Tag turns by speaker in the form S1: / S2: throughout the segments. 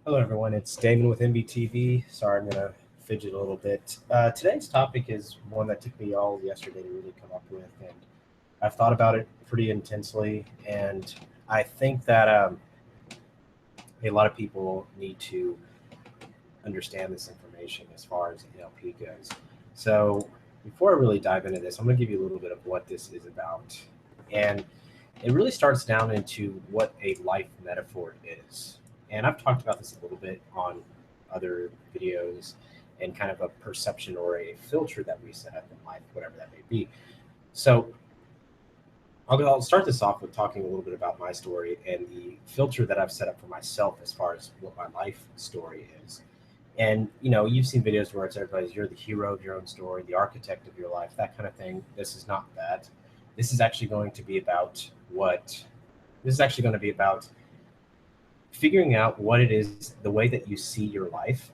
S1: Hello, everyone. It's Damon with MBTV. Sorry, I'm going to fidget a little bit. Today's topic is one that took me all yesterday to really come up with, and I've thought about it pretty intensely. And I think that a lot of people need to understand this information as far as NLP goes. So, before I really dive into this, I'm going to give you a little bit of what this is about. And it really starts down into what a life metaphor is. And I've talked about this a little bit on other videos and kind of a perception or a filter that we set up in life, whatever that may be. So I'll start this off with talking a little bit about my story and the filter that I've set up for myself as far as what my life story is. And you've seen videos where it's everybody's you're the hero of your own story, the architect of your life, that kind of thing. This is not that. This is actually going to be about what this is actually going to be about figuring out what it is, the way that you see your life,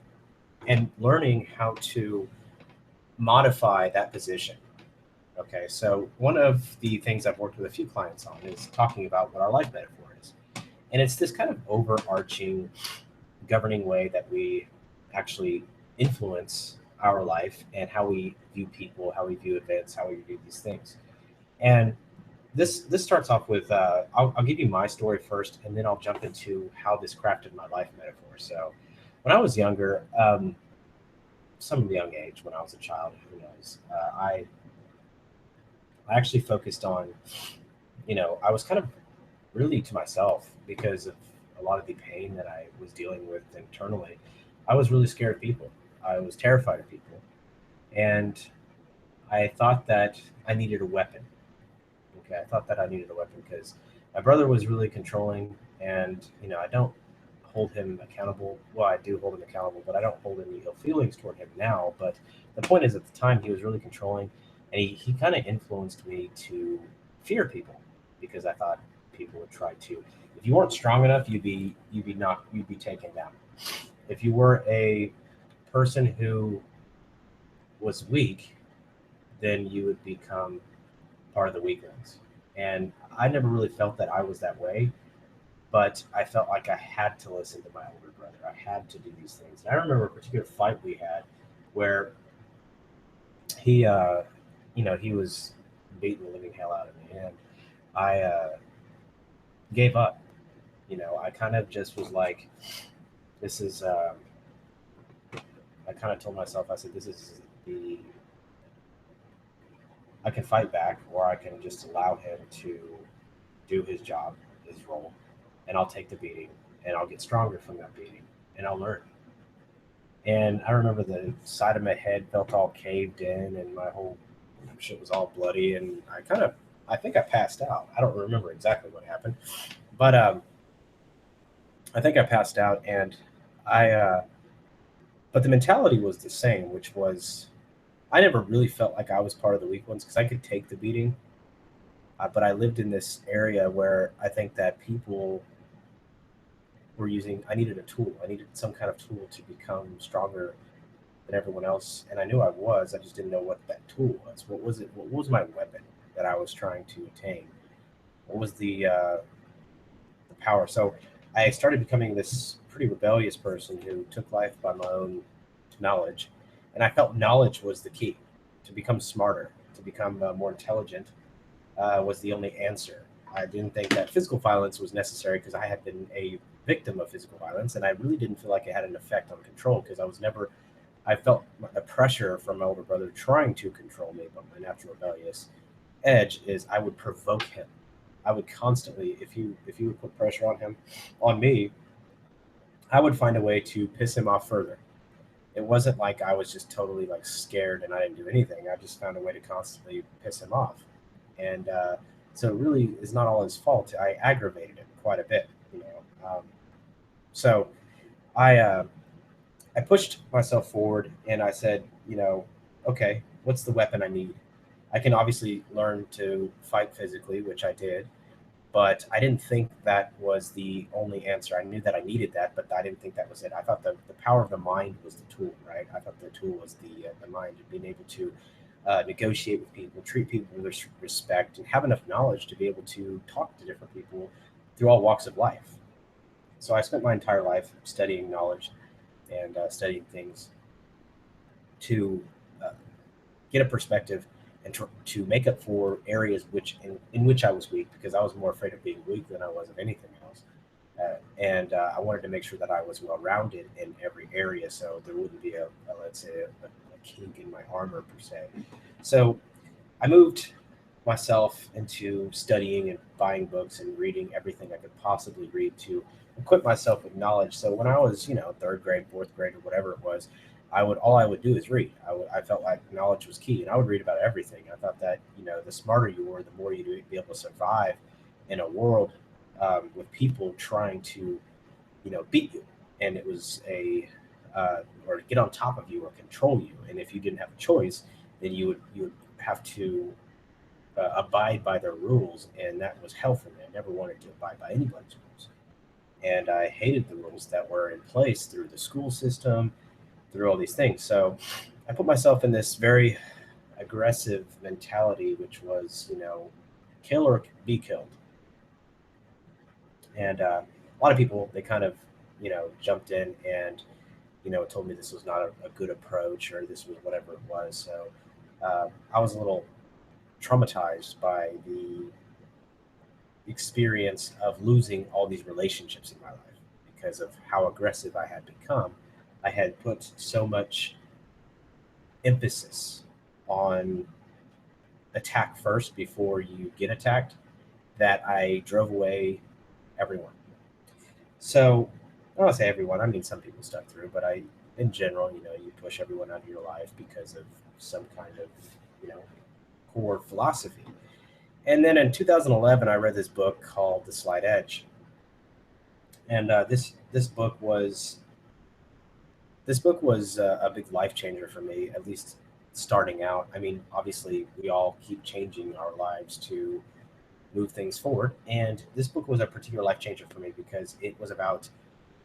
S1: and learning how to modify that position. Okay, so one of the things I've worked with a few clients on is talking about what our life metaphor is. And it's this kind of overarching governing way that we actually influence our life and how we view people, how we view events, how we view these things. And this starts off with I'll give you my story first, and then I'll jump into how this crafted my life metaphor. So, when I was younger, some young age, when I was a child, who knows, I actually focused on, I was kind of really to myself because of a lot of the pain that I was dealing with internally. I was really scared of people. I was terrified of people, and I thought that I needed a weapon. Okay, I thought that I needed a weapon because my brother was really controlling, and I don't hold him accountable. Well, I do hold him accountable, but I don't hold any ill feelings toward him now. But the point is, at the time, he was really controlling, and he kind of influenced me to fear people because I thought people would try to. If you weren't strong enough, you'd be taken down. If you were a person who was weak, then you would become part of the weaklings. And I never really felt that I was that way, but I felt like I had to listen to my older brother. I had to do these things. And I remember a particular fight we had where he, he was beating the living hell out of me, and I gave up. I kind of just was like, this is. I kind of told myself, I said, this is the. I can fight back, or I can just allow him to do his job, his role, and I'll take the beating, and I'll get stronger from that beating, and I'll learn. And I remember the side of my head felt all caved in, and my whole shit was all bloody, and I think I passed out. I don't remember exactly what happened, but I think I passed out, and I, but the mentality was the same, which was I never really felt like I was part of the weak ones because I could take the beating, but I lived in this area where I think that people were using. I needed a tool. I needed some kind of tool to become stronger than everyone else, and I knew I was. I just didn't know what that tool was. What was it? What was my weapon that I was trying to attain? What was the power? So I started becoming this pretty rebellious person who took life by my own knowledge, and I felt knowledge was the key to become smarter, to become more intelligent, was the only answer. I didn't think that physical violence was necessary because I had been a victim of physical violence, and I really didn't feel like it had an effect on control because I was never. I felt the pressure from my older brother trying to control me, but my natural rebellious edge is I would provoke him. I would constantly, if you would put pressure on me, I would find a way to piss him off further. It wasn't like I was just totally like scared and I didn't do anything. I just found a way to constantly piss him off, and so it really is not all his fault. I aggravated him quite a bit. So I I pushed myself forward and I said, okay, what's the weapon I need? I can obviously learn to fight physically, which I did, but I didn't think that was the only answer. I knew that I needed that, but I didn't think that was it. I thought the power of the mind was the tool, right? I thought the tool was the mind, being able to negotiate with people, treat people with respect, and have enough knowledge to be able to talk to different people through all walks of life. So I spent my entire life studying knowledge and studying things to uh, get a perspective and to make up for areas in which I was weak, because I was more afraid of being weak than I was of anything else. And I wanted to make sure that I was well rounded in every area, so there wouldn't be let's say a kink in my armor per se. So I moved myself into studying and buying books and reading everything I could possibly read to equip myself with knowledge. So when I was, third grade, fourth grade, or whatever it was, all I would do is read. I felt like knowledge was key, and I would read about everything. I thought that the smarter you were, the more you'd be able to survive in a world with people trying to beat you, and it was or get on top of you or control you. And if you didn't have a choice, then you would have to abide by their rules, and that was hell for me. I never wanted to abide by anybody's rules, and I hated the rules that were in place through the school system, through all these things. So I put myself in this very aggressive mentality, which was, kill or be killed. And a lot of people, they kind of, jumped in and, told me this was not a good approach, or this was whatever it was. So I was a little traumatized by the experience of losing all these relationships in my life because of how aggressive I had become. I had put so much emphasis on attack first before you get attacked that I drove away everyone. So I don't say everyone, I mean some people stuck through, but in general, you push everyone out of your life because of some kind of, you know, core philosophy. And then in 2011, I read this book called The Slight Edge, and this book was a big life changer for me, at least starting out. I mean, obviously, we all keep changing our lives to move things forward, and this book was a particular life changer for me because it was about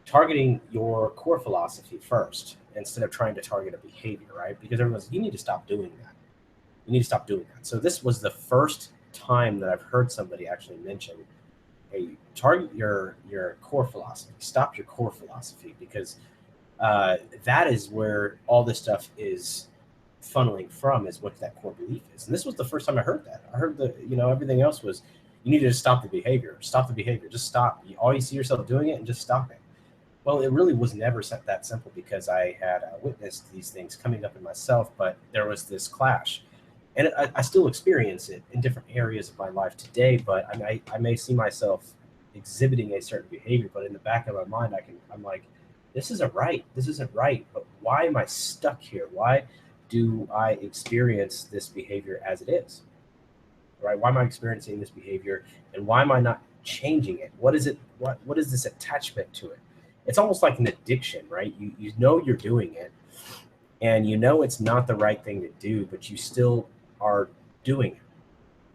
S1: targeting your core philosophy first instead of trying to target a behavior, right? Because everyone's, you need to stop doing that. You need to stop doing that. So this was the first time that I've heard somebody actually mention, hey, target your core philosophy. Stop your core philosophy, because that is where all this stuff is funneling from, is what that core belief is. And this was the first time I heard that. I heard that, everything else was, you need to just stop the behavior. Stop the behavior. Just stop. You always see yourself doing it and just stop it. Well, it really was never that simple, because I had witnessed these things coming up in myself, but there was this clash. And I still experience it in different areas of my life today, but I may see myself exhibiting a certain behavior, but in the back of my mind, I'm like, this isn't right. This isn't right. But why am I stuck here? Why do I experience this behavior as it is? Right? Why am I experiencing this behavior, and why am I not changing it? What is it? What is this attachment to it? It's almost like an addiction, right? You know you're doing it, and you know it's not the right thing to do, but you still are doing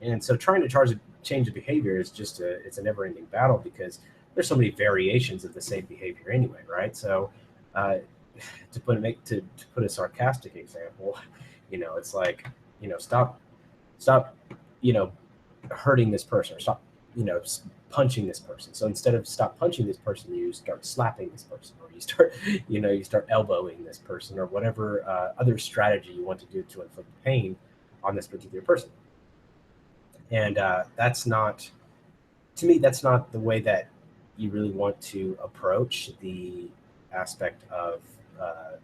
S1: it. And so trying to change the behavior is just it's a never ending battle, because there's so many variations of the same behavior anyway, right? So uh, to put a sarcastic example, it's like, stop, you know, hurting this person, or stop, punching this person. So instead of stop punching this person, you start slapping this person, or you start, you start elbowing this person, or whatever other strategy you want to do to inflict pain on this particular person. And that's not, to me, that's not the way that you really want to approach the aspect of uh,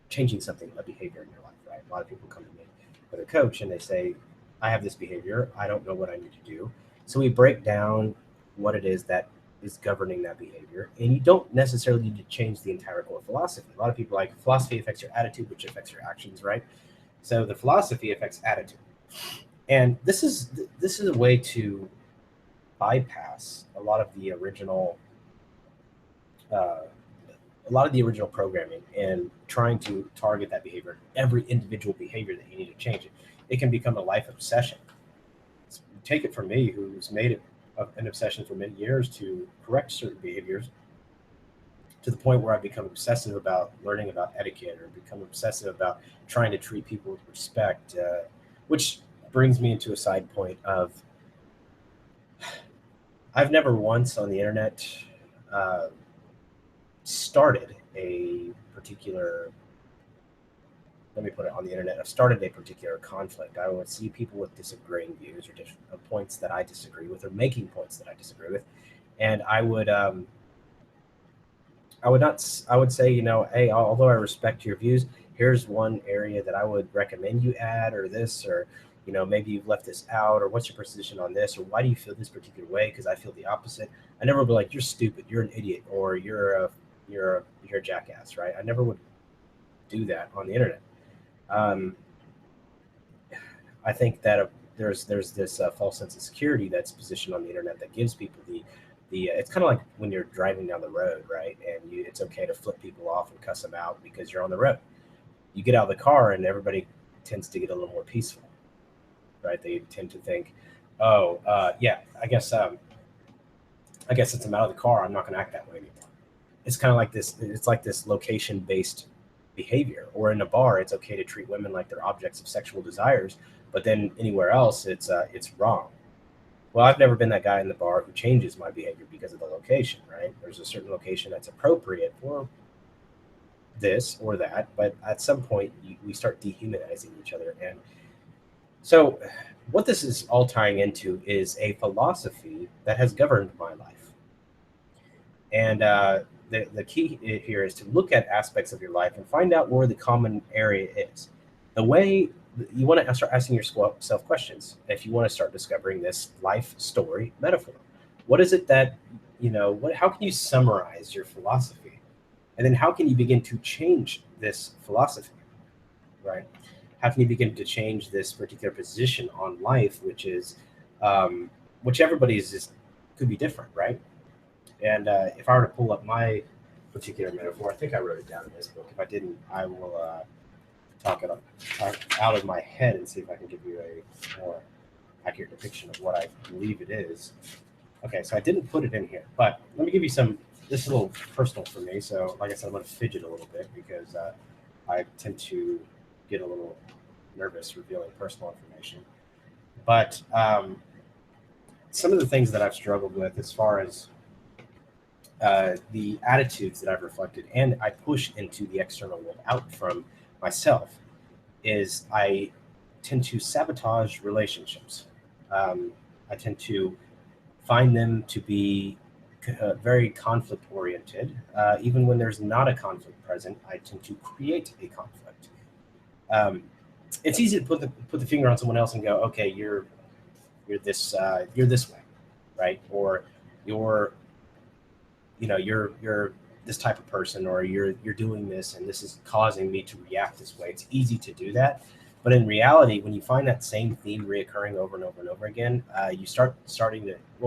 S1: changing something, a behavior in your life, right? A lot of people come to me with a coach and they say, I have this behavior, I don't know what I need to do. So we break down what it is that is governing that behavior. And you don't necessarily need to change the entire core philosophy. A lot of people like, philosophy affects your attitude, which affects your actions, right? So the philosophy affects attitude. And this is a way to bypass uh, a lot of the original programming, and trying to target that behavior, every individual behavior that you need to change it. It can become a life obsession. Take it from me, who's made it an obsession for many years to correct certain behaviors, to the point where I've become obsessive about learning about etiquette, or become obsessive about trying to treat people with respect, which brings me into a side point of, I've never once on the internet started a particular, let me put it on the internet, I've started a particular conflict. I would see people with disagreeing views or points that I disagree with, or making points that I disagree with. And I would say, hey, although I respect your views, here's one area that I would recommend you add, or this, or, maybe you've left this out, or what's your position on this, or why do you feel this particular way? Because I feel the opposite. I never would be like, you're stupid, you're an idiot, or you're a jackass, right? I never would do that on the internet. I think that there's this false sense of security that's positioned on the internet that gives people the it's kind of like when you're driving down the road, right? And it's okay to flip people off and cuss them out because you're on the road. You get out of the car and everybody tends to get a little more peaceful, right? They tend to think, yeah, I guess since I'm out of the car, I'm not going to act that way anymore. It's kind of like this. It's like this location-based behavior. Or in a bar, it's okay to treat women like they're objects of sexual desires, but then anywhere else, it's wrong. Well, I've never been that guy in the bar who changes my behavior because of the location, right? There's a certain location that's appropriate for this or that, but at some point we start dehumanizing each other. And so what this is all tying into is a philosophy that has governed my life. And the key here is to look at aspects of your life and find out where the common area is. The way you want to start asking yourself questions if you want to start discovering this life story metaphor. What is it that, how can you summarize your philosophy? And then how can you begin to change this philosophy, right? How can you begin to change this particular position on life, which everybody's could be different, right? And if I were to pull up my particular metaphor, I think I wrote it down in this book. If I didn't, I will talk out of my head and see if I can give you a more accurate depiction of what I believe it is. Okay, so I didn't put it in here, but let me give you some. This is a little personal for me, so like I said, I'm going to fidget a little bit because I tend to get a little nervous revealing personal information. But some of the things that I've struggled with as far as the attitudes that I've reflected and I push into the external world out from myself is I tend to sabotage relationships. I tend to find them to be very conflict oriented. Even when there's not a conflict present, I tend to create a conflict. It's easy to put the finger on someone else and go, okay, you're this way, right? Or you're this type of person, or you're doing this and this is causing me to react this way. It's easy to do that. But in reality, when you find that same theme reoccurring over and over and over again, you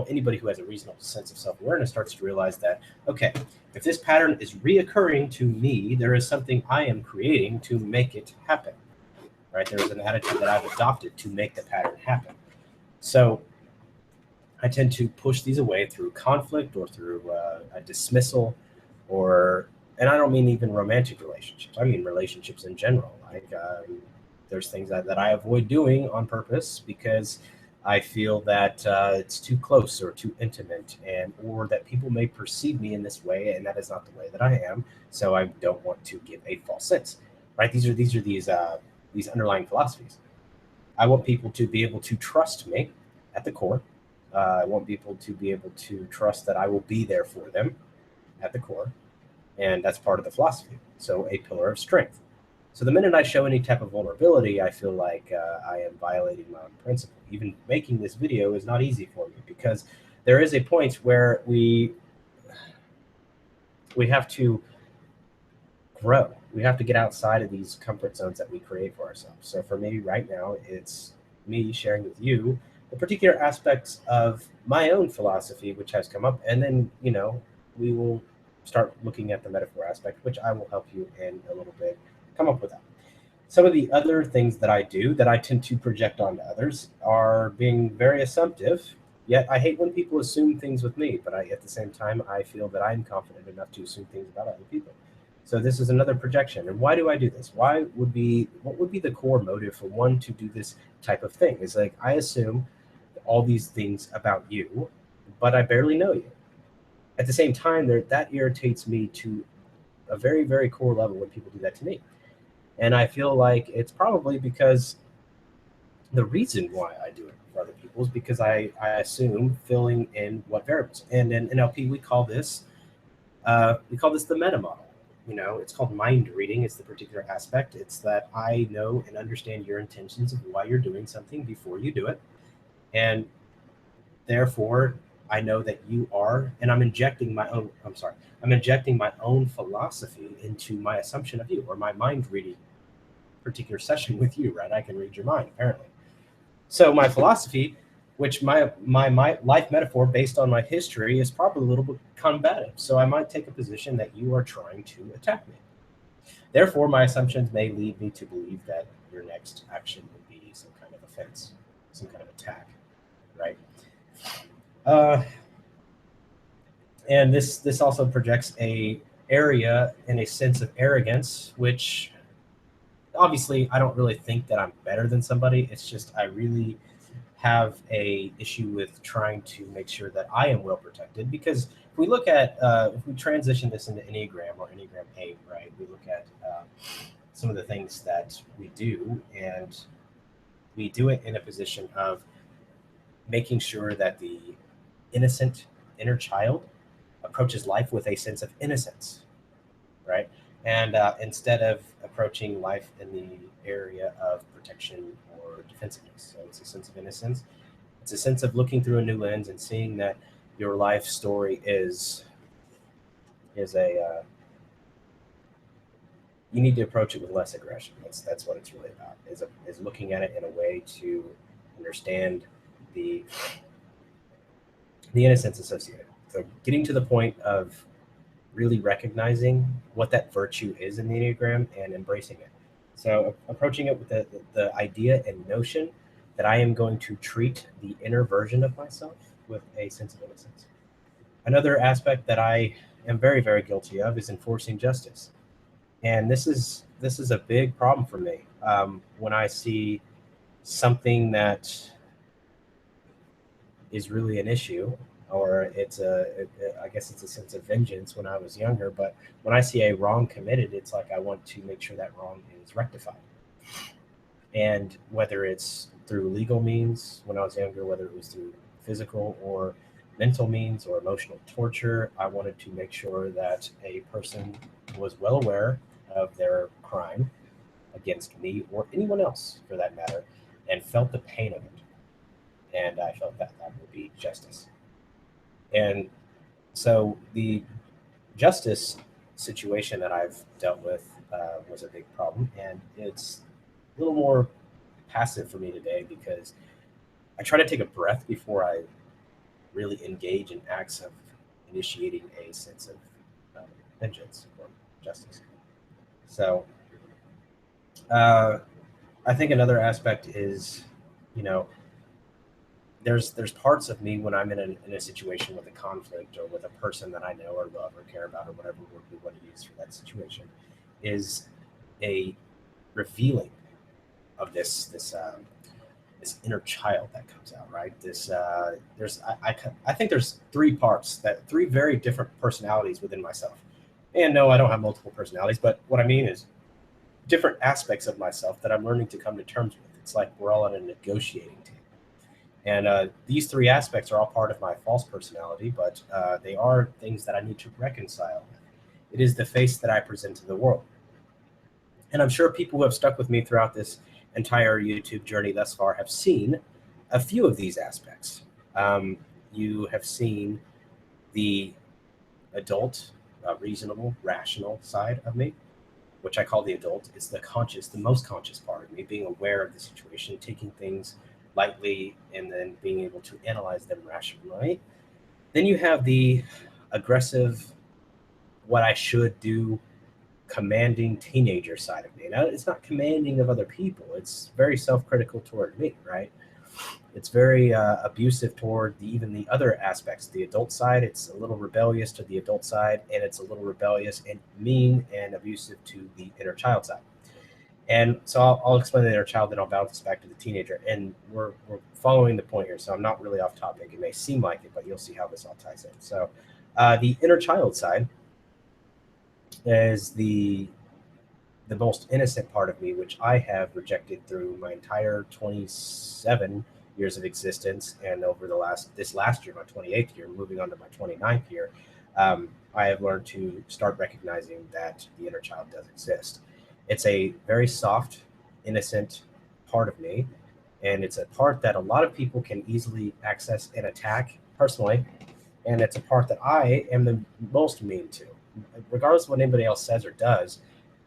S1: anybody who has a reasonable sense of self-awareness starts to realize that, okay, if this pattern is reoccurring to me, there is something I am creating to make it happen, right? There is an attitude that I've adopted to make the pattern happen. So I tend to push these away through conflict or through a dismissal, and I don't mean even romantic relationships. I mean relationships in general. Like there's things that I avoid doing on purpose because I feel that it's too close or too intimate, or that people may perceive me in this way, and that is not the way that I am. So I don't want to give a false sense, right? These are these underlying philosophies. I want people to be able to trust me at the core. I want people to be able to trust that I will be there for them at the core. And that's part of the philosophy. So a pillar of strength. So the minute I show any type of vulnerability, I feel like I am violating my own principle. Even making this video is not easy for me because there is a point where we have to grow. We have to get outside of these comfort zones that we create for ourselves. So for me right now, it's me sharing with you the particular aspects of my own philosophy, which has come up. And then, we will start looking at the metaphor aspect, which I will help you in a little bit come up with that. Some of the other things that I do that I tend to project onto others are being very assumptive, yet I hate when people assume things with me, but at the same time, I feel that I'm confident enough to assume things about other people. So this is another projection. And why do I do this? What would be the core motive for one to do this type of thing? It's like, I assume all these things about you, but I barely know you. At the same time, that irritates me to a very, very core level when people do that to me. And I feel like it's probably because the reason why I do it for other people is because I assume filling in what variables. And in NLP, we call this the meta model. It's called mind reading. It's the particular aspect. It's that I know and understand your intentions of why you're doing something before you do it. And therefore, I know that you are, and I'm injecting my own philosophy into my assumption of you, or my mind reading particular session with you, right? I can read your mind, apparently. So my philosophy, which my life metaphor based on my history, is probably a little bit combative. So I might take a position that you are trying to attack me. Therefore, my assumptions may lead me to believe that your next action would be some kind of offense, some kind of attack, right? And this also projects a area and a sense of arrogance, which obviously I don't really think that I'm better than somebody. It's just I really have a issue with trying to make sure that I am well protected. Because if we look at if we transition this into Enneagram or Enneagram 8, right? We look at some of the things that we do, and we do it in a position of making sure that the innocent inner child approaches life with a sense of innocence, right? And instead of approaching life in the area of protection or defensiveness. So it's a sense of innocence. It's a sense of looking through a new lens and seeing that your life story is a you need to approach it with less aggression. That's what it's really about, is looking at it in a way to understand the innocence associated. So getting to the point of really recognizing what that virtue is in the Enneagram and embracing it. So approaching it with the idea and notion that I am going to treat the inner version of myself with a sense of innocence. Another aspect that I am very, very guilty of is enforcing justice. And this is a big problem for me. When I see something that is really an issue, or I guess it's a sense of vengeance when I was younger. But when I see a wrong committed, it's like I want to make sure that wrong is rectified. And whether it's through legal means when I was younger, whether it was through physical or mental means or emotional torture, I wanted to make sure that a person was well aware of their crime against me or anyone else for that matter, and felt the pain of it. And I felt that would be justice. And so the justice situation that I've dealt with was a big problem, and it's a little more passive for me today because I try to take a breath before I really engage in acts of initiating a sense of vengeance or justice. So I think another aspect is, there's parts of me when I'm in a situation with a conflict or with a person that I know or love or care about or whatever word we want to use for that situation, is a revealing of this inner child that comes out, right? I think there's three very different personalities within myself. And no, I don't have multiple personalities, but what I mean is different aspects of myself that I'm learning to come to terms with. It's like we're all on a negotiating table. And these three aspects are all part of my false personality, but they are things that I need to reconcile with. It is the face that I present to the world. And I'm sure people who have stuck with me throughout this entire YouTube journey thus far have seen a few of these aspects. You have seen the adult, reasonable, rational side of me, which I call the adult. It's the most conscious part of me, being aware of the situation, taking things lightly, and then being able to analyze them rationally. Then you have the aggressive, what I should do, commanding teenager side of me. Now, it's not commanding of other people. It's very self-critical toward me, right? It's very abusive toward even the other aspects. The adult side, it's a little rebellious to the adult side, and it's a little rebellious and mean and abusive to the inner child side. And so I'll explain the inner child, then I'll bounce back to the teenager. And we're following the point here, so I'm not really off topic. It may seem like it, but you'll see how this all ties in. So the inner child side is the most innocent part of me, which I have rejected through my entire 27 years of existence, and over this last year, my 28th year, moving on to my 29th year, I have learned to start recognizing that the inner child does exist. It's a very soft, innocent part of me, and it's a part that a lot of people can easily access and attack personally, and it's a part that I am the most mean to. Regardless of what anybody else says or does,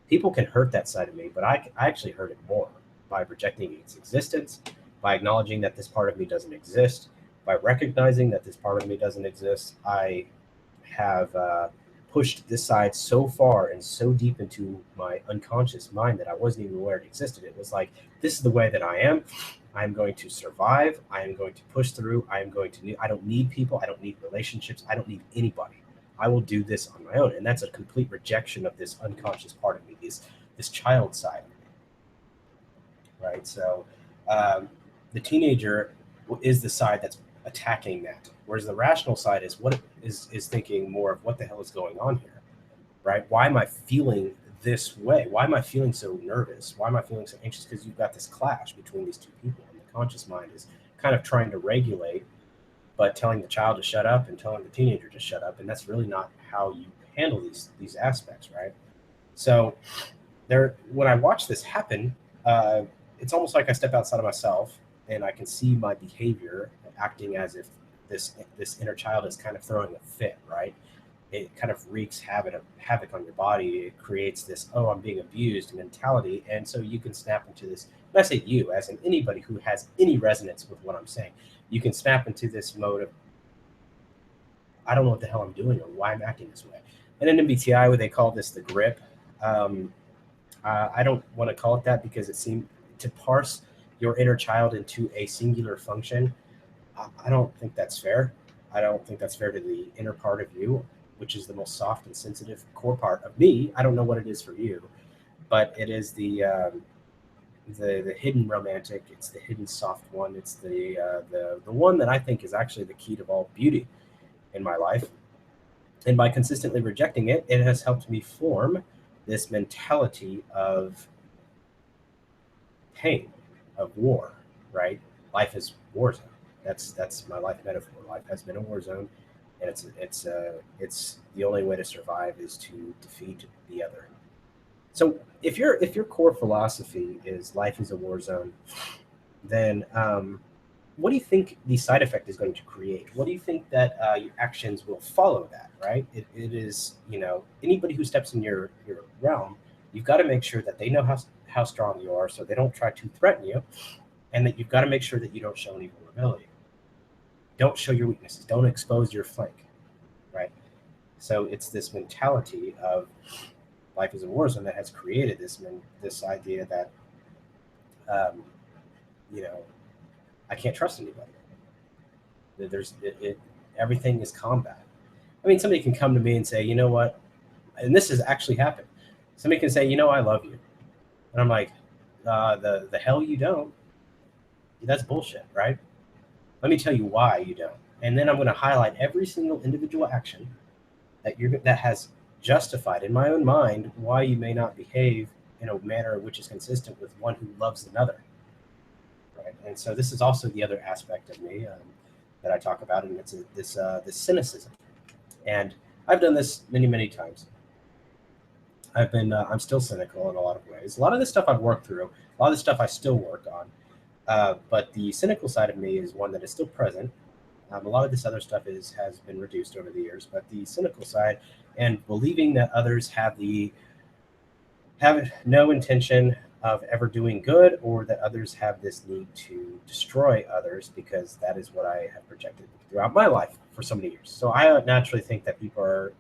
S1: people can hurt that side of me, but I actually hurt it more by rejecting its existence, by acknowledging that this part of me doesn't exist, by recognizing that this part of me doesn't exist. I have pushed this side so far and so deep into my unconscious mind that I wasn't even aware it existed. It was like, this is the way that I am. I'm going to survive. I am going to push through. I don't need people. I don't need relationships. I don't need anybody. I will do this on my own. And that's a complete rejection of this unconscious part of me, this child side of me, right? So the teenager is the side that's attacking that, whereas the rational side is thinking more of what the hell is going on here, right? Why am I feeling this way? Why am I feeling so nervous? Why am I feeling so anxious? Because you've got this clash between these two people, and the conscious mind is kind of trying to regulate, but telling the child to shut up and telling the teenager to shut up, and that's really not how you handle these aspects, right? So when I watch this happen, it's almost like I step outside of myself and I can see my behavior acting as if this inner child is kind of throwing a fit, right? It kind of wreaks havoc on your body. It creates this, oh, I'm being abused mentality. And so you can snap into this, and I say you, as in anybody who has any resonance with what I'm saying, you can snap into this mode of, I don't know what the hell I'm doing or why I'm acting this way. And in MBTI, where they call this the grip, I don't want to call it that because it seemed to parse your inner child into a singular function. I don't think that's fair. I don't think that's fair to the inner part of you, which is the most soft and sensitive core part of me. I don't know what it is for you, but it is the hidden romantic. It's the hidden soft one. It's the one that I think is actually the key to all beauty in my life. And by consistently rejecting it, it has helped me form this mentality of pain, of war, right? Life is war zone. That's my life metaphor. Life has been a war zone, and it's the only way to survive is to defeat the other. So if your core philosophy is life is a war zone, then what do you think the side effect is going to create? What do you think that your actions will follow that, right? It is, anybody who steps in your realm, you've got to make sure that they know how strong you are so they don't try to threaten you, and that you've got to make sure that you don't show any vulnerability. Don't show your weaknesses. Don't expose your flank, right? So it's this mentality of life is a war zone that has created this idea that, I can't trust anybody. Everything is combat. I mean, somebody can come to me and say, you know what, and this has actually happened. Somebody can say, I love you, and I'm like, the hell you don't. That's bullshit, right? Let me tell you why you don't, and then I'm going to highlight every single individual action that has justified in my own mind why you may not behave in a manner which is consistent with one who loves another. Right? And so this is also the other aspect of me that I talk about, and it's this cynicism. And I've done this many, many times. I'm still cynical in a lot of ways. A lot of this stuff I've worked through. A lot of this stuff I still work on. But the cynical side of me is one that is still present. A lot of this other stuff has been reduced over the years, but the cynical side and believing that others have no intention of ever doing good, or that others have this need to destroy others, because that is what I have projected throughout my life for so many years. So I naturally think that people are,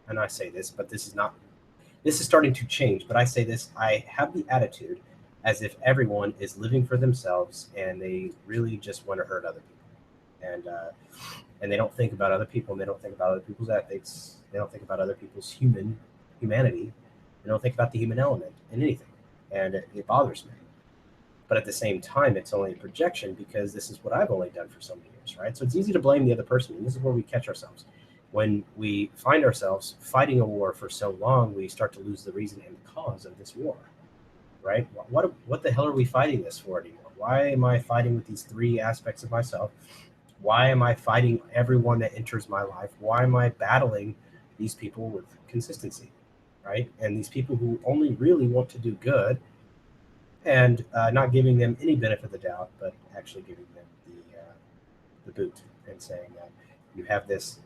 S1: and I say this, but this is starting to change, but I say this, I have the attitude as if everyone is living for themselves and they really just want to hurt other people. And they don't think about other people, and they don't think about other people's ethics. They don't think about other people's humanity. They don't think about the human element in anything. And it bothers me. But at the same time, it's only a projection, because this is what I've only done for so many years, right? So it's easy to blame the other person, and this is where we catch ourselves. When we find ourselves fighting a war for so long, we start to lose the reason and cause of this war, right? What the hell are we fighting this for anymore? Why am I fighting with these three aspects of myself? Why am I fighting everyone that enters my life? Why am I battling these people with consistency, right? And these people who only really want to do good, and not giving them any benefit of the doubt, but actually giving them the boot and saying that you have this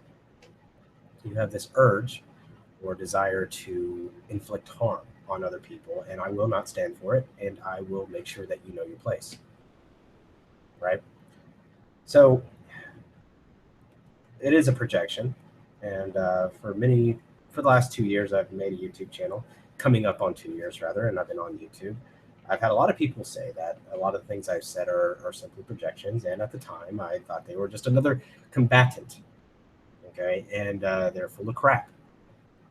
S1: urge or desire to inflict harm on other people, and I will not stand for it, and I will make sure that you know your place, right? So it is a projection, and for the last 2 years, I've made a YouTube channel, coming up on 2 years rather, and I've been on YouTube. I've had a lot of people say that a lot of the things I've said are simply projections, and at the time, I thought they were just another combatant, okay, and they're full of crap,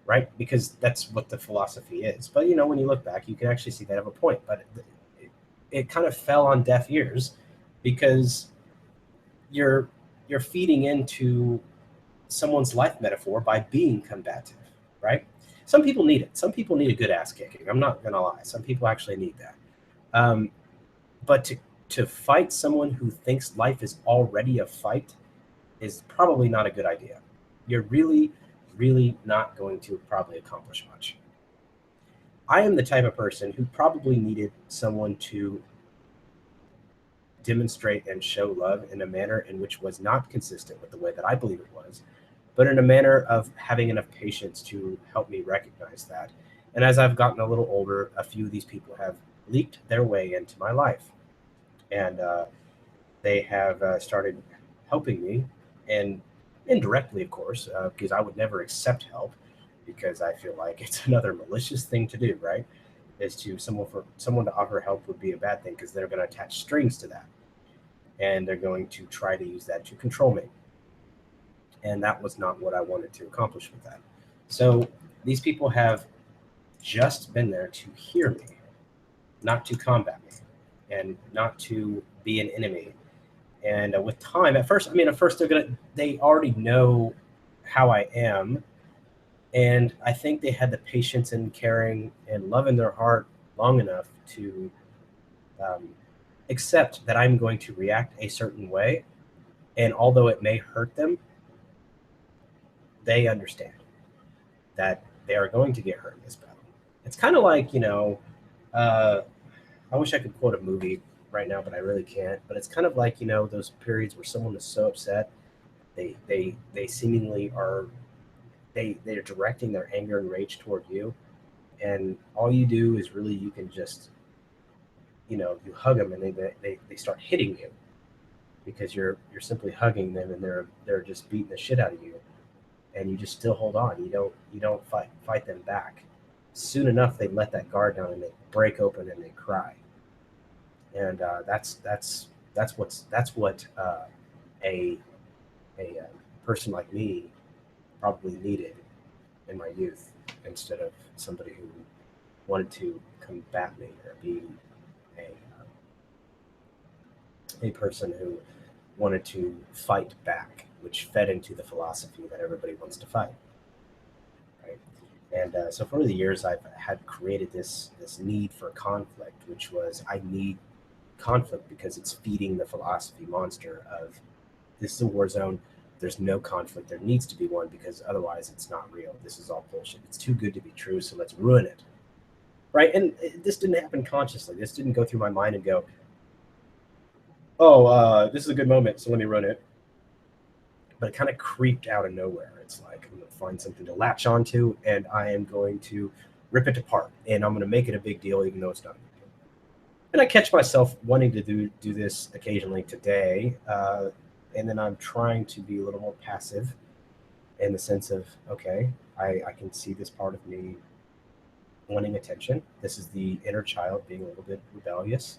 S1: right? Because that's what the philosophy is. But when you look back, you can actually see they have a point. But it kind of fell on deaf ears because you're feeding into someone's life metaphor by being combative, right? Some people need it. Some people need a good ass kicking. I'm not gonna lie. Some people actually need that. But to fight someone who thinks life is already a fight is probably not a good idea. You're really, really not going to probably accomplish much. I am the type of person who probably needed someone to demonstrate and show love in a manner in which was not consistent with the way that I believe it was, but in a manner of having enough patience to help me recognize that. And as I've gotten a little older, a few of these people have leaked their way into my life. And they have started helping me, and indirectly, of course, because I would never accept help because I feel like it's another malicious thing to do, right? Is to someone to offer help would be a bad thing because they're going to attach strings to that, and they're going to try to use that to control me. And that was not what I wanted to accomplish with that. So these people have just been there to hear me, not to combat me, and not to be an enemy. And with time, at first they already know how I am. And I think they had the patience and caring and love in their heart long enough to accept that I'm going to react a certain way. And although it may hurt them, they understand that they are going to get hurt in this battle. It's kind of like, I wish I could quote a movie right now, but I really can't. But it's kind of like, those periods where someone is so upset, they seemingly are they're directing their anger and rage toward you, and all you do is really you can just you hug them, and they start hitting you because you're simply hugging them, and they're just beating the shit out of you, and you just still hold on. You don't fight them back. Soon enough, they let that guard down and they break open and they cry. And that's what a person like me probably needed in my youth, instead of somebody who wanted to combat me or be a person who wanted to fight back, which fed into the philosophy that everybody wants to fight, right? And so for the years, I've had created this need for conflict, which was I need conflict because it's feeding the philosophy monster of this is a war zone. There's no conflict. There needs to be one because otherwise it's not real. This is all bullshit. It's too good to be true, so let's ruin it. Right? And this didn't happen consciously. This didn't go through my mind and go, this is a good moment, so let me ruin it. But it kind of creeped out of nowhere. It's like I'm going to find something to latch onto, and I am going to rip it apart, and I'm going to make it a big deal, even though it's not a big deal. And I catch myself wanting to do this occasionally today, and then I'm trying to be a little more passive in the sense of, okay, I can see this part of me wanting attention. This is the inner child being a little bit rebellious,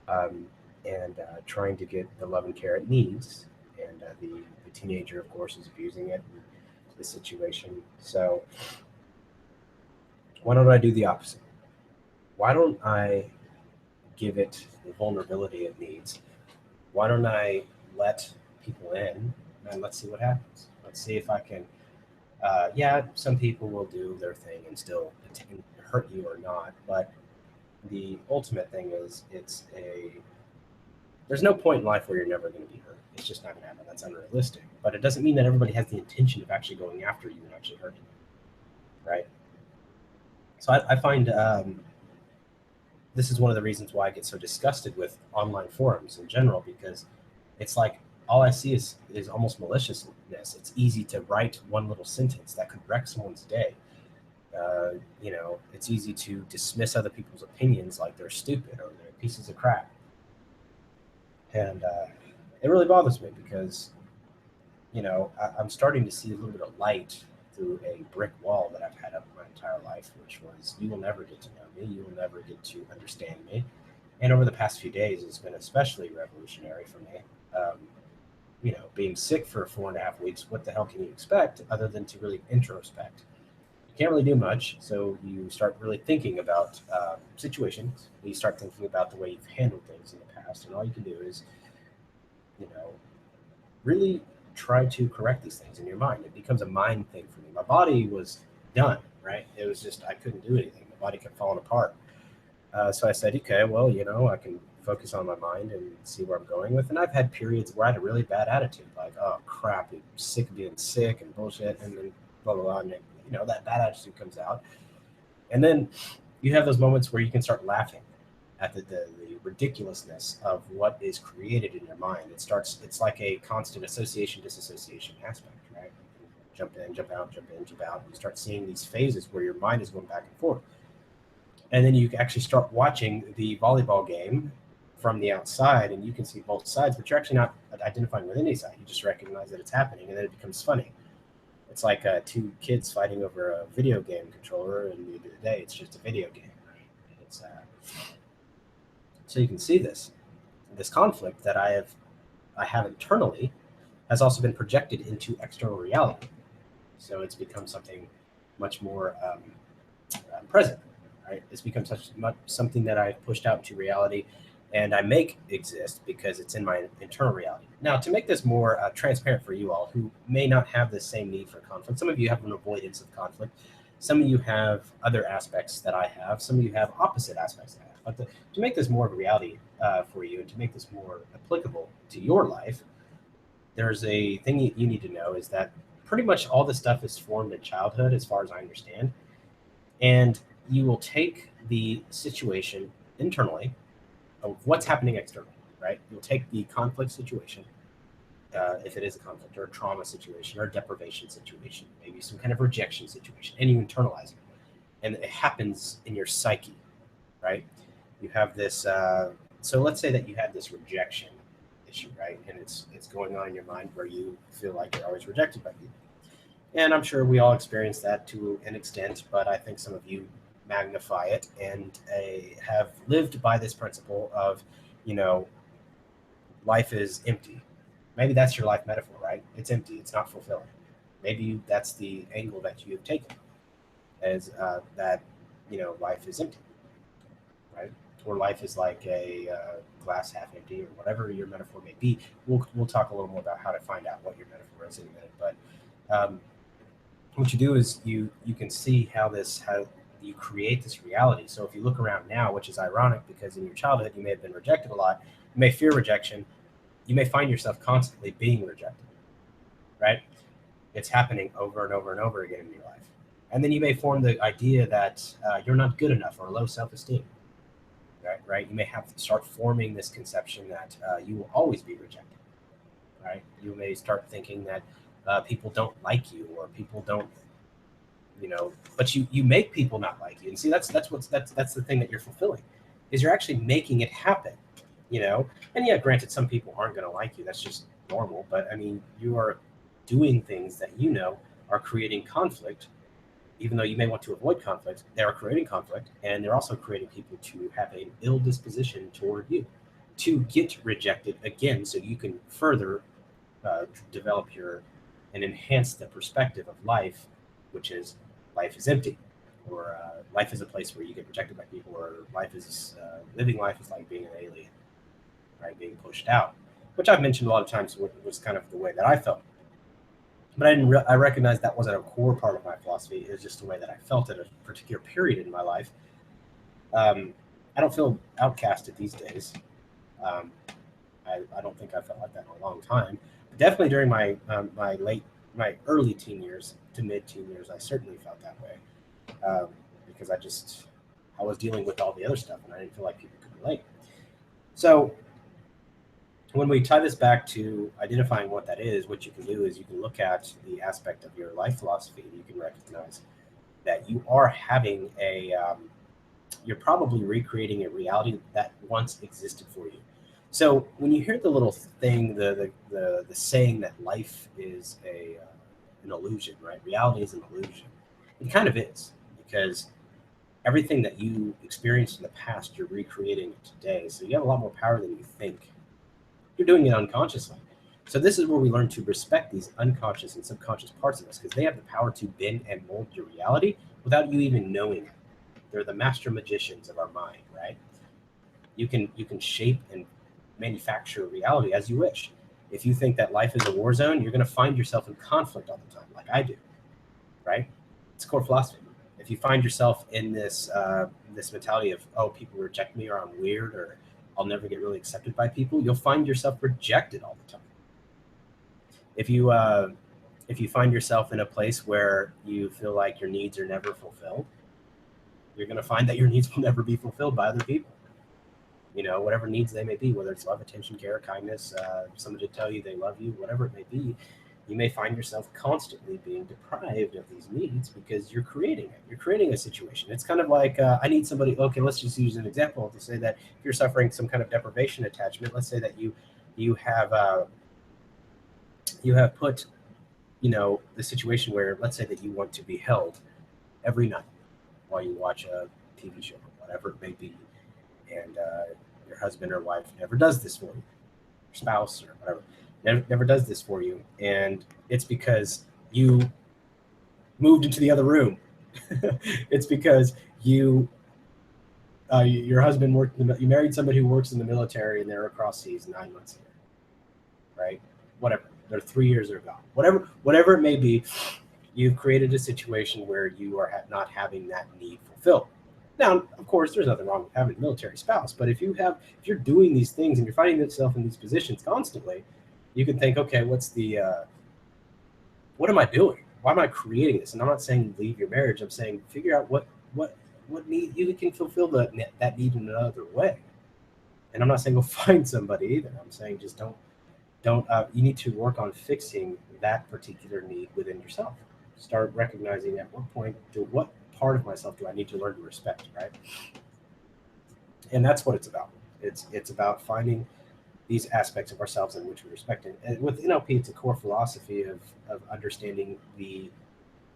S1: and trying to get the love and care it needs. And the teenager, of course, is abusing it in the situation. So why don't I do the opposite? Why don't I give it the vulnerability it needs? Why don't I let people in and let's see what happens? Let's see if I can Yeah, some people will do their thing and still hurt you or not, but the ultimate thing is there's no point in life where you're never going to be hurt. It's just not going to happen. That's unrealistic. But it doesn't mean that everybody has the intention of actually going after you and actually hurting you, right? So I find this is one of the reasons why I get so disgusted with online forums in general, because it's like all I see is almost maliciousness. It's easy to write one little sentence that could wreck someone's day. It's easy to dismiss other people's opinions like they're stupid or they're pieces of crap. And it really bothers me because, I'm starting to see a little bit of light through a brick wall that I've had up my entire life, which was, you will never get to know me. You will never get to understand me. And over the past few days, it's been especially revolutionary for me. Being sick for 4.5 weeks, what the hell can you expect other than to really introspect? You can't really do much, so you start really thinking about situations. You start thinking about the way you've handled things in the past, and all you can do is, really try to correct these things in your mind. It becomes a mind thing for me. My body was done, right? It was just I couldn't do anything. My body kept falling apart. So I said, okay, well, I can focus on my mind and see where I'm going with. And I've had periods where I had a really bad attitude, like, oh crap, I'm sick of being sick and bullshit, and then blah blah blah. And that bad attitude comes out, and then you have those moments where you can start laughing at the ridiculousness of what is created in your mind. It's like a constant association disassociation aspect, right? Jump in, jump out, jump in, jump out. You start seeing these phases where your mind is going back and forth. And then you actually start watching the volleyball game from the outside, and you can see both sides, but you're actually not identifying with any side. You just recognize that it's happening, and then it becomes funny. It's like two kids fighting over a video game controller, and at the end of the day, it's just a video game. Right? So you can see this conflict that I have internally has also been projected into external reality. So it's become something much more present. Right? It's become something that I've pushed out into reality, and I make exist because it's in my internal reality. Now, to make this more transparent for you all who may not have the same need for conflict, some of you have an avoidance of conflict. Some of you have other aspects that I have. Some of you have opposite aspects that I have. But to make this more of a reality for you, and to make this more applicable to your life, there's a thing you need to know is that pretty much all this stuff is formed in childhood, as far as I understand. And you will take the situation internally of what's happening externally, right? You'll take the conflict situation, if it is a conflict or a trauma situation or a deprivation situation, maybe some kind of rejection situation, and you internalize it. And it happens in your psyche, right? You have this, so let's say that you had this rejection issue, right? And it's going on in your mind where you feel like you're always rejected by people. And I'm sure we all experience that to an extent, but I think some of you magnify it and have lived by this principle of, life is empty. Maybe that's your life metaphor, right? It's empty. It's not fulfilling. Maybe that's the angle that you have taken as that, life is empty, right? Or life is like a glass half empty, or whatever your metaphor may be. We'll talk a little more about how to find out what your metaphor is in a minute. But what you do is you can see how you create this reality. So if you look around now, which is ironic because in your childhood you may have been rejected a lot, you may fear rejection, you may find yourself constantly being rejected, right? It's happening over and over and over again in your life. And then you may form the idea that you're not good enough or low self-esteem, right? You may have to start forming this conception that you will always be rejected, right? You may start thinking that people don't like you, or people don't, but you make people not like you. And see, that's the thing that you're fulfilling, is you're actually making it happen, and yeah, granted, some people aren't going to like you. That's just normal. But I mean, you are doing things that are creating conflict, even though you may want to avoid conflict. They are creating conflict, and they're also creating people to have an ill disposition toward you, to get rejected again, so you can further develop and enhance the perspective of life, which is life is empty, or life is a place where you get rejected by people, or living life is like being an alien, right? Being pushed out, which I've mentioned a lot of times was kind of the way that I felt. But I recognized that wasn't a core part of my philosophy. It was just the way that I felt at a particular period in my life. I don't feel outcasted these days. Um, I don't think I felt like that in a long time. But definitely during my early teen years to mid teen years, I certainly felt that way, because I was dealing with all the other stuff, and I didn't feel like people could relate. So when we tie this back to identifying what that is, what you can do is you can look at the aspect of your life philosophy, and you can recognize that you are having you're probably recreating a reality that once existed for you. So when you hear the little thing, the saying that life is an illusion, right? Reality is an illusion. It kind of is, because everything that you experienced in the past, you're recreating it today. So you have a lot more power than you think. You're doing it unconsciously. So this is where we learn to respect these unconscious and subconscious parts of us, because they have the power to bend and mold your reality without you even knowing it. They're the master magicians of our mind, right? You can shape and manufacture reality as you wish. If you think that life is a war zone, you're going to find yourself in conflict all the time, like I do, right? It's core philosophy. If you find yourself in this mentality of, oh, people reject me, or I'm weird, or I'll never get really accepted by people, you'll find yourself rejected all the time. If you find yourself in a place where you feel like your needs are never fulfilled, you're going to find that your needs will never be fulfilled by other people. Whatever needs they may be, whether it's love, attention, care, kindness, somebody to tell you they love you, whatever it may be, you may find yourself constantly being deprived of these needs because you're creating it. You're creating a situation. It's kind of like, I need somebody. Okay, let's just use an example to say that if you're suffering some kind of deprivation attachment, let's say that you have put the situation where, let's say that you want to be held every night while you watch a TV show, whatever it may be, and your husband or wife never does this for you, your spouse or whatever never does this for you, and it's because you moved into the other room. It's because your husband you married somebody who works in the military, and they're across seas 9 months here, right? Whatever, they're 3 years they're gone. Whatever it may be, you've created a situation where you are not having that need fulfilled. Now, of course, there's nothing wrong with having a military spouse, but if you're doing these things and you're finding yourself in these positions constantly, you can think, okay, what am I doing? Why am I creating this? And I'm not saying leave your marriage. I'm saying figure out what need you can fulfill that need in another way. And I'm not saying go find somebody either. I'm saying just don't you need to work on fixing that particular need within yourself. Start recognizing at what part of myself do I need to learn to respect, right? And that's what it's about. It's about finding these aspects of ourselves in which we respect it. And with NLP, it's a core philosophy of understanding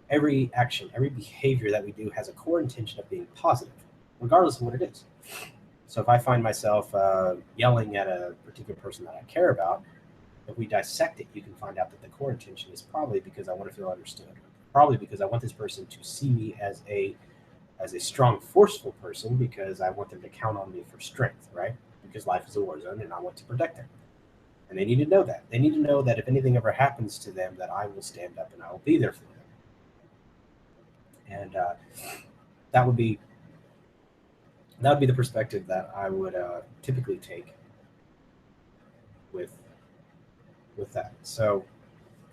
S1: every action, every behavior that we do has a core intention of being positive, regardless of what it is. So if I find myself yelling at a particular person that I care about, if we dissect it, you can find out that the core intention is probably because I want to feel understood. Probably because I want this person to see me as a strong, forceful person, because I want them to count on me for strength, right? Because life is a war zone and I want to protect them. And they need to know that. They need to know that if anything ever happens to them, that I will stand up and I will be there for them. And that would be the perspective that I would typically take with that. So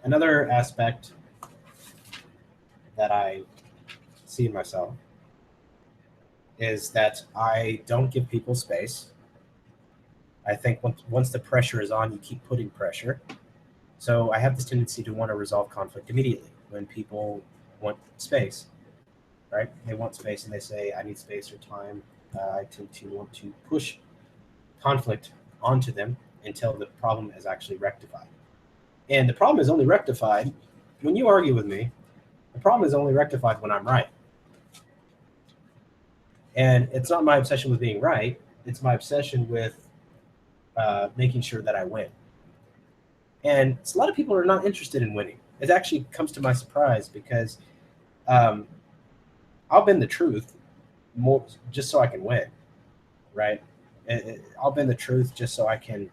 S1: another aspect that I see in myself is that I don't give people space. I think once the pressure is on, you keep putting pressure. So I have this tendency to want to resolve conflict immediately when people want space, right? They want space and they say, I need space or time. I tend to want to push conflict onto them until the problem is actually rectified. And the problem is only rectified when you argue with me. The problem is only rectified when I'm right. And it's not my obsession with being right. It's my obsession with making sure that I win. And a lot of people are not interested in winning. It actually comes to my surprise because I'll bend the truth more just so I can win, right? I'll bend the truth just so I can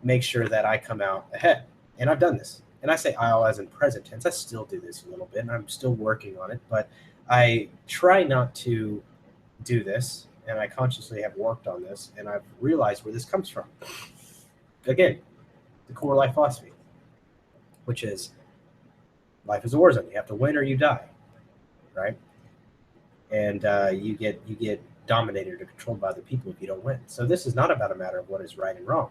S1: make sure that I come out ahead. And I've done this. and I say I'll as in present tense. I still do this a little bit, and I'm still working on it, but I try not to do this, and I consciously have worked on this, and I've realized where this comes from. Again, the core life philosophy, which is life is a war zone. You have to win or you die, right? And you get dominated or controlled by other people if you don't win. So this is not about a matter of what is right and wrong.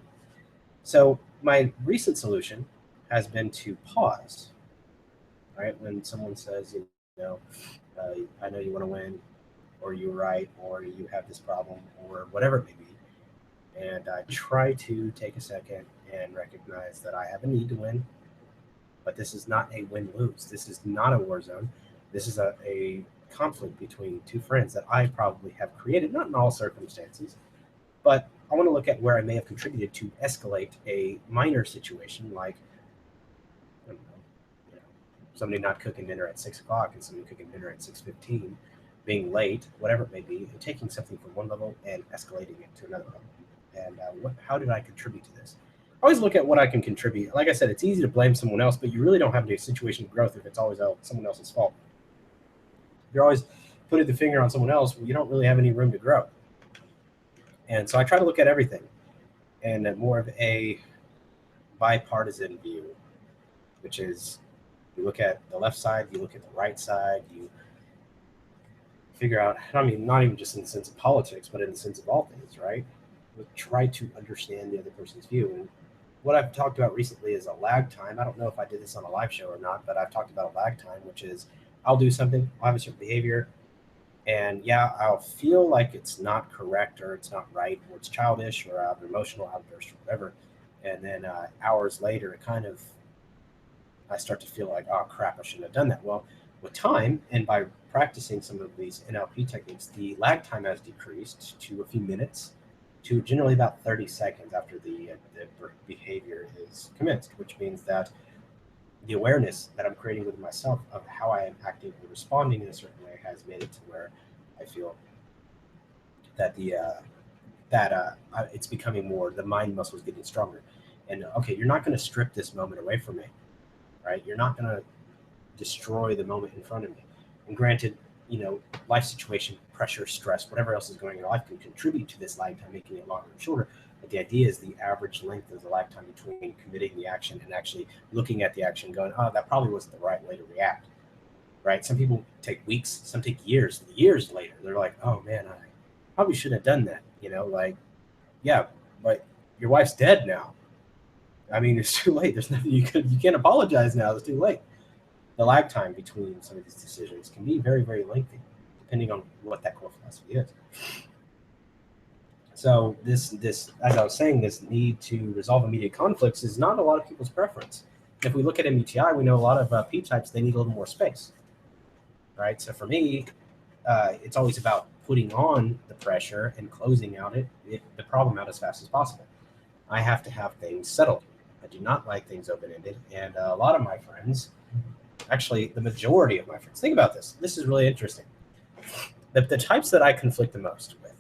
S1: So my recent solution has been to pause, right? When someone says, I know you want to win, or you're right, or you have this problem, or whatever it may be. And I try to take a second and recognize that I have a need to win, but this is not a win-lose. This is not a war zone. This is a conflict between two friends that I probably have created, not in all circumstances, but I want to look at where I may have contributed to escalate a minor situation, like, I don't know, somebody not cooking dinner at 6 o'clock and somebody cooking dinner at 6:15, being late, whatever it may be, and taking something from one level and escalating it to another level. And how did I contribute to this? I always look at what I can contribute. Like I said, it's easy to blame someone else, but you really don't have any situation of growth if it's always someone else's fault. If you're always putting the finger on someone else, well, you don't really have any room to grow. And so I try to look at everything and more of a bipartisan view, which is you look at the left side, you look at the right side, you figure out, I mean, not even just in the sense of politics, but in the sense of all things, right? We try to understand the other person's view. And what I've talked about recently is a lag time. I don't know if I did this on a live show or not, but I've talked about a lag time, which is I'll do something, I'll have a certain behavior, and yeah, I'll feel like it's not correct or it's not right or it's childish or I have an emotional outburst or whatever. And then hours later, I start to feel like, oh crap, I shouldn't have done that. Well, with time and by practicing some of these NLP techniques, the lag time has decreased to a few minutes to generally about 30 seconds after the behavior is commenced, which means that the awareness that I'm creating with myself of how I am acting and responding in a certain way has made it to where I feel that it's becoming more, the mind muscle is getting stronger. And okay, you're not going to strip this moment away from me, right? You're not going to destroy the moment in front of me. And granted, life situation, pressure, stress, whatever else is going on in your life can contribute to this lag time, making it longer and shorter. But the idea is the average length of the lag time between committing the action and actually looking at the action going, oh, that probably wasn't the right way to react, right? Some people take weeks, some take years later. They're like, oh man, I probably shouldn't have done that. Yeah, but your wife's dead now. I mean, it's too late. There's nothing you can't apologize now. It's too late. The lag time between some of these decisions can be very, very lengthy, depending on what that core philosophy is. So this, as I was saying, this need to resolve immediate conflicts is not a lot of people's preference. If we look at MBTI, we know a lot of P types, they need a little more space, right? So for me, it's always about putting on the pressure and closing out the problem out as fast as possible. I have to have things settled. I do not like things open-ended, and a lot of my friends, actually the majority of my friends, think about this. This is really interesting. The types that I conflict the most with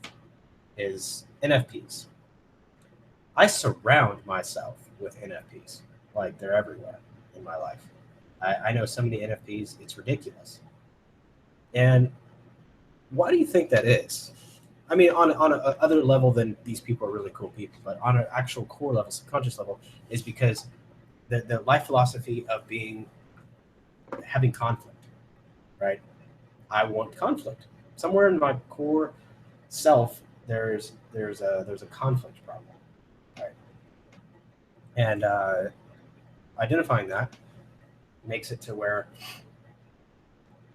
S1: is NFPs. I surround myself with NFPs. Like they're everywhere in my life. I know so many NFPs, it's ridiculous. And why do you think that is? I mean, on a other level than these people are really cool people, but on an actual core level, subconscious level, is because the life philosophy of having conflict, right? I want conflict. Somewhere in my core self, there's a conflict problem, right? And identifying that makes it to where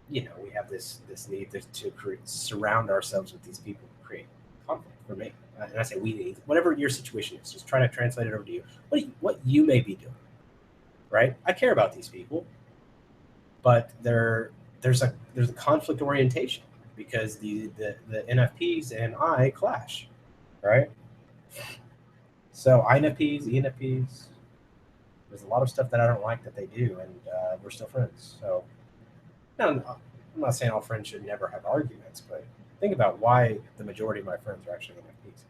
S1: we have this need to surround ourselves with these people who create conflict for me. And I say we need, whatever your situation is, just try to translate it over to you. What you may be doing, right? I care about these people, but there's a conflict orientation because the NFPs and I clash, right? So INFPs, ENFPs, there's a lot of stuff that I don't like that they do, and we're still friends. So I'm not saying all friends should never have arguments, but think about why the majority of my friends are actually NFPs.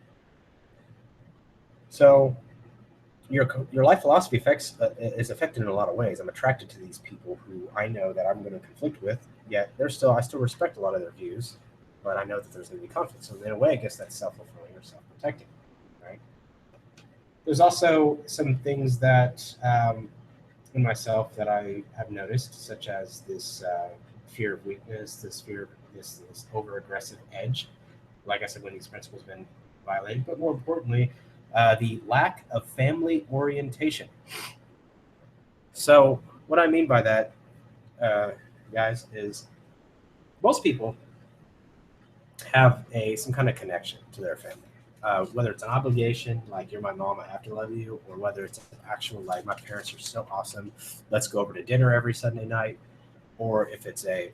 S1: So your life philosophy is affected in a lot of ways. I'm attracted to these people who I know that I'm going to conflict with, yet I still respect a lot of their views, but I know that there's going to be conflict. So in a way, I guess that's self-fulfilling or self-protecting, right? There's also some things that in myself that I have noticed, such as this fear of weakness, this over-aggressive edge. Like I said, when these principles have been violated, but more importantly, the lack of family orientation. So what I mean by that, guys, is most people have some kind of connection to their family. Whether it's an obligation, like you're my mom, I have to love you, or whether it's an actual, like, my parents are so awesome, let's go over to dinner every Sunday night, or if it's a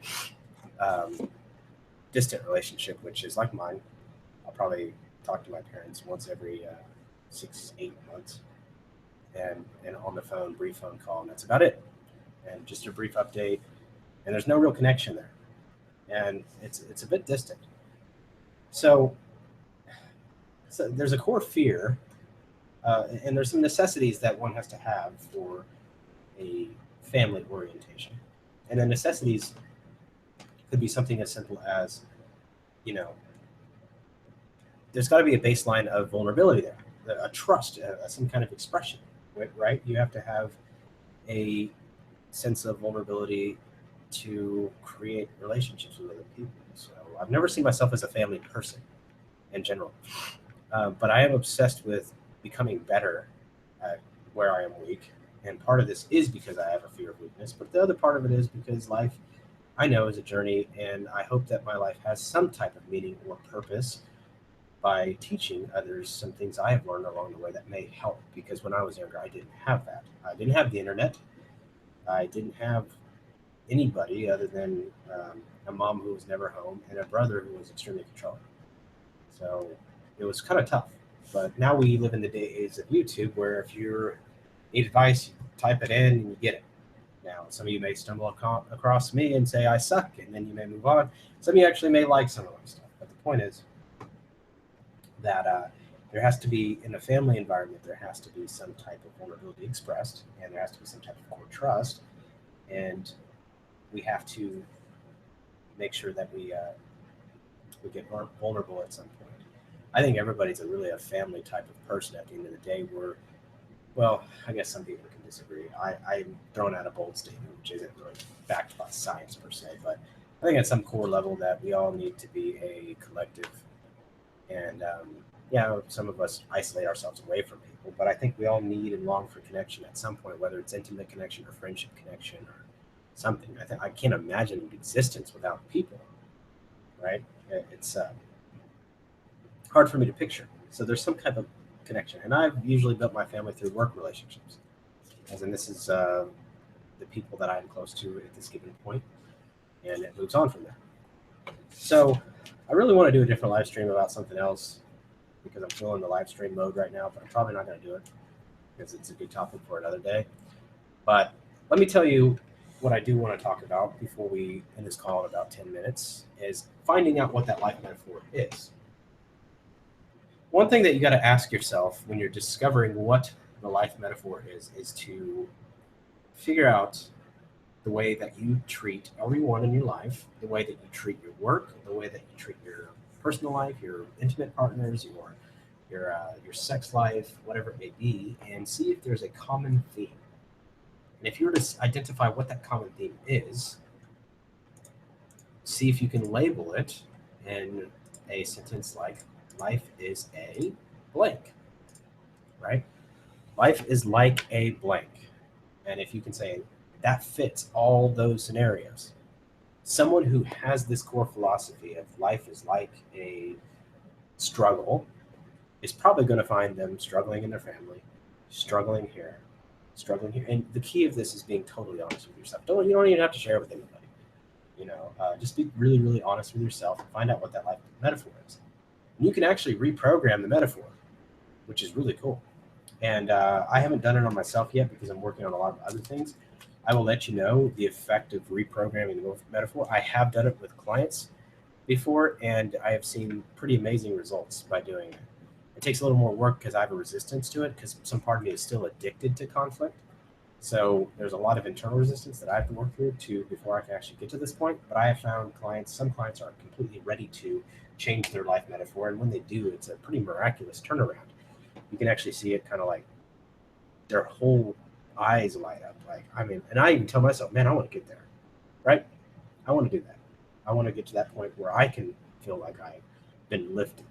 S1: distant relationship, which is like mine, I'll probably talk to my parents once every 6-8 months, and on the phone, brief phone call, and that's about it, and just a brief update, and there's no real connection there, and it's a bit distant. So there's a core fear, and there's some necessities that one has to have for a family orientation. And the necessities could be something as simple as, there's got to be a baseline of vulnerability there, a trust, some kind of expression, right? You have to have a sense of vulnerability to create relationships with other people. So I've never seen myself as a family person in general. But I am obsessed with becoming better at where I am weak. And part of this is because I have a fear of weakness. But the other part of it is because life, I know, is a journey. And I hope that my life has some type of meaning or purpose by teaching others some things I have learned along the way that may help. Because when I was younger, I didn't have that. I didn't have the internet. I didn't have anybody other than a mom who was never home and a brother who was extremely controlling. So it was kind of tough. But now we live in the days of YouTube, where if you need advice, you type it in and you get it. Now, some of you may stumble across me and say I suck, and then you may move on. Some of you actually may like some of my stuff. But the point is that there has to be, in a family environment, there has to be some type of vulnerability expressed, and there has to be some type of core trust. And we have to make sure that we get vulnerable at some point. I think everybody's really a family type of person at the end of the day. Well, I guess some people can disagree. I'm throwing out a bold statement, which isn't really backed by science per se, but I think at some core level that we all need to be a collective. And some of us isolate ourselves away from people, but I think we all need and long for connection at some point, whether it's intimate connection or friendship connection or something. I can't imagine existence without people, right? It's hard for me to picture. So there's some kind of connection. And I've usually built my family through work relationships. As in, this is the people that I'm close to at this given point, and it moves on from there. So I really want to do a different live stream about something else because I'm still in the live stream mode right now, but I'm probably not going to do it because it's a good topic for another day. But let me tell you what I do want to talk about before we end this call in about 10 minutes is finding out what that life metaphor is. One thing that you got to ask yourself when you're discovering what the life metaphor is to figure out the way that you treat everyone in your life, the way that you treat your work, the way that you treat your personal life, your intimate partners, your sex life, whatever it may be, and see if there's a common theme. And if you were to identify what that common theme is, see if you can label it in a sentence like, life is a blank, right? Life is like a blank. And if you can say that fits all those scenarios, someone who has this core philosophy of life is like a struggle is probably going to find them struggling in their family, struggling here. And the key of this is being totally honest with yourself. You don't even have to share it with anybody. Just be really, really honest with yourself and find out what that life metaphor is. And you can actually reprogram the metaphor, which is really cool. And I haven't done it on myself yet because I'm working on a lot of other things. I will let you know the effect of reprogramming the metaphor. I have done it with clients before, and I have seen pretty amazing results by doing it. It takes a little more work because I have a resistance to it, because some part of me is still addicted to conflict. So there's a lot of internal resistance that I have to work through before I can actually get to this point. But I have found some clients are completely ready to change their life metaphor. And when they do, it's a pretty miraculous turnaround. You can actually see it kind of like their whole eyes light up. Like, I mean, and I even tell myself, man, I want to get there, right? I want to do that. I want to get to that point where I can feel like I've been lifted.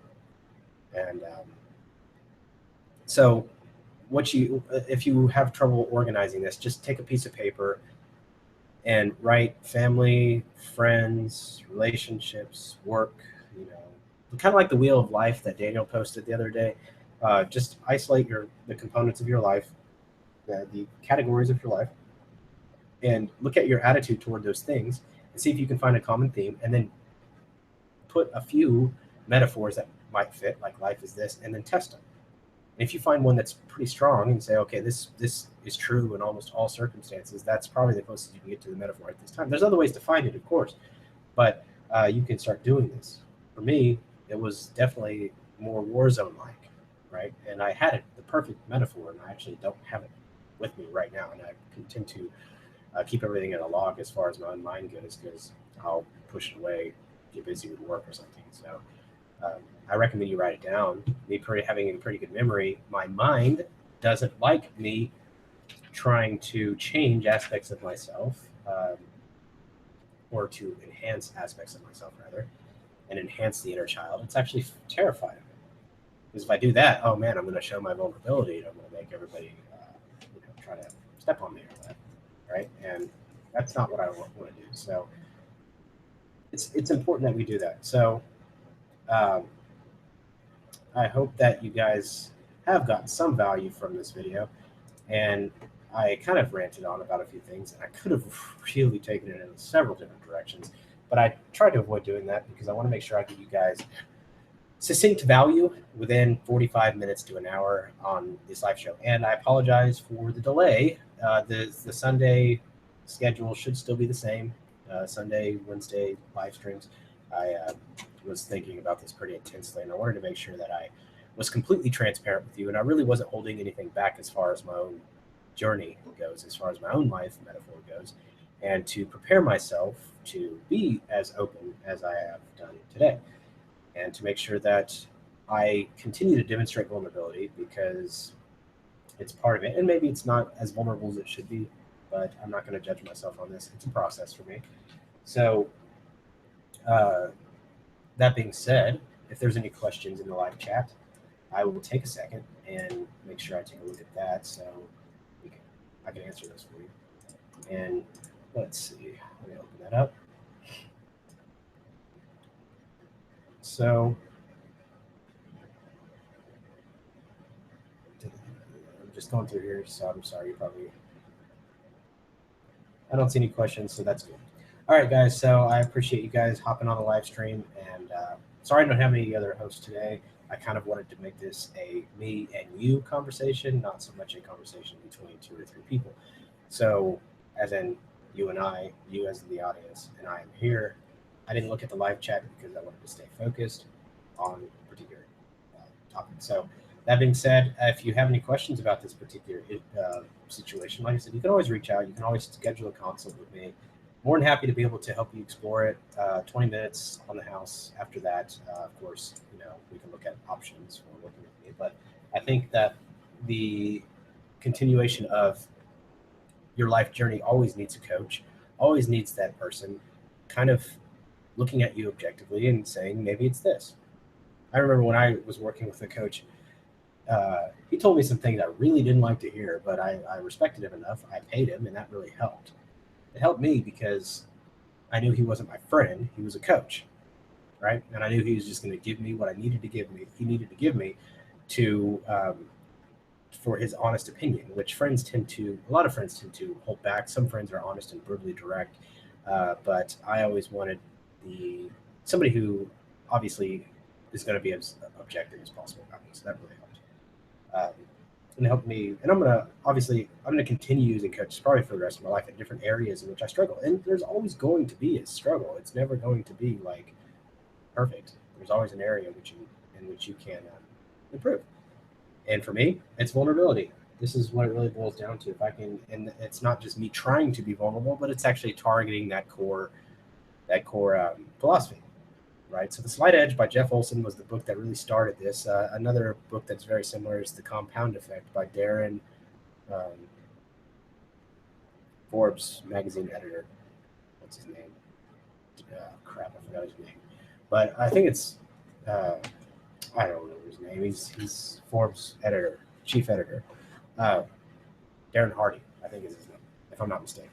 S1: And so if you have trouble organizing this, just take a piece of paper and write family, friends, relationships, work, kind of like the wheel of life that Daniel posted the other day. Just isolate the components of your life, the categories of your life, and look at your attitude toward those things and see if you can find a common theme, and then put a few metaphors that might fit, like life is this, and then test them. And if you find one that's pretty strong and say, okay, this is true in almost all circumstances, that's probably the closest you can get to the metaphor at this time. There's other ways to find it, of course, but you can start doing this. For me, it was definitely more war zone-like, right? And I had the perfect metaphor, and I actually don't have it with me right now, and I intend to keep everything in a log as far as my own mind goes, because I'll push it away, get busy with work or something. So I recommend you write it down. Me having a pretty good memory, my mind doesn't like me trying to change aspects of myself, or to enhance aspects of myself, rather, and enhance the inner child. It's actually terrified of it. Because if I do that, oh man, I'm going to show my vulnerability, and I'm going to make everybody try to step on me or that, right? And that's not what I want to do. So it's important that we do that. So I hope that you guys have gotten some value from this video. And I kind of ranted on about a few things, and I could have really taken it in several different directions, but I tried to avoid doing that because I want to make sure I give you guys succinct value within 45 minutes to an hour on this live show. And I apologize for the delay. The Sunday schedule should still be the same. Sunday, Wednesday live streams. I was thinking about this pretty intensely, and I wanted to make sure that I was completely transparent with you, and I really wasn't holding anything back as far as my own journey goes, as far as my own life metaphor goes, and to prepare myself to be as open as I have done today, and to make sure that I continue to demonstrate vulnerability, because it's part of it. And maybe it's not as vulnerable as it should be, but I'm not going to judge myself on this. It's a process for me. So that being said, if there's any questions in the live chat, I will take a second and make sure I take a look at that, so I can answer those for you. And let's see, let me open that up. So I'm just going through here, so I'm sorry, I don't see any questions, so that's good. All right, guys, so I appreciate you guys hopping on the live stream, and sorry I don't have any other hosts today. I kind of wanted to make this a me and you conversation, not so much a conversation between 2 or 3 people. So as in you and I, you as in the audience, and I am here. I didn't look at the live chat because I wanted to stay focused on a particular topic. So that being said, if you have any questions about this particular situation, like I said, you can always reach out. You can always schedule a consult with me. More than happy to be able to help you explore it. 20 minutes on the house. After that, of course, we can look at options for working with me. But I think that the continuation of your life journey always needs a coach, always needs that person kind of looking at you objectively and saying, maybe it's this. I remember when I was working with a coach, he told me some things I really didn't like to hear, but I respected him enough. I paid him, and that really helped. It helped me because I knew he wasn't my friend. He was a coach, right? And I knew he was just going to give me what I needed to give me. He needed to give me to for his honest opinion, which a lot of friends tend to hold back. Some friends are honest and brutally direct, but I always wanted somebody who obviously is going to be as objective as possible about me. So that really helped. And helped me, and I'm going to continue using coaches probably for the rest of my life in different areas in which I struggle. And there's always going to be a struggle. It's never going to be like perfect. There's always an area in which you can improve. And for me, it's vulnerability. This is what it really boils down to. If I can, and it's not just me trying to be vulnerable, but it's actually targeting that core philosophy, right? So The Slight Edge by Jeff Olson was the book that really started this. Another book that's very similar is The Compound Effect by Darren, Forbes magazine editor. What's his name? Crap, I forgot his name. But I think it's, I don't know his name. He's Forbes editor, chief editor. Darren Hardy, I think is his name, if I'm not mistaken.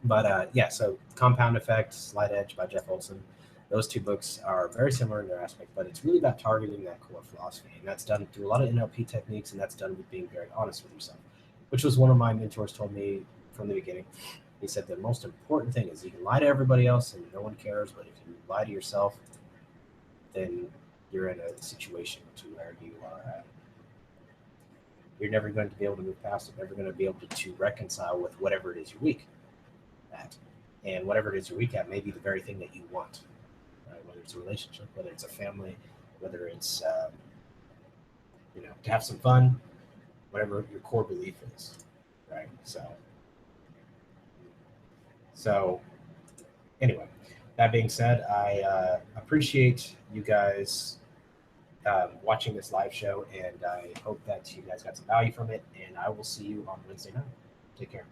S1: But yeah, so Compound Effect, Slight Edge by Jeff Olson. Those two books are very similar in their aspect, but it's really about targeting that core philosophy. And that's done through a lot of NLP techniques, and that's done with being very honest with yourself, which was one of my mentors told me from the beginning. He said the most important thing is you can lie to everybody else and no one cares, but if you lie to yourself, then you're in a situation to where you're never going to be able to move past it, never going to be able to reconcile with whatever it is you're weak at. And whatever it is you're weak at may be the very thing that you want, right? Whether it's a relationship, whether it's a family, whether it's, to have some fun, whatever your core belief is, right? So anyway, that being said, I appreciate you guys watching this live show, and I hope that you guys got some value from it, and I will see you on Wednesday night. Take care.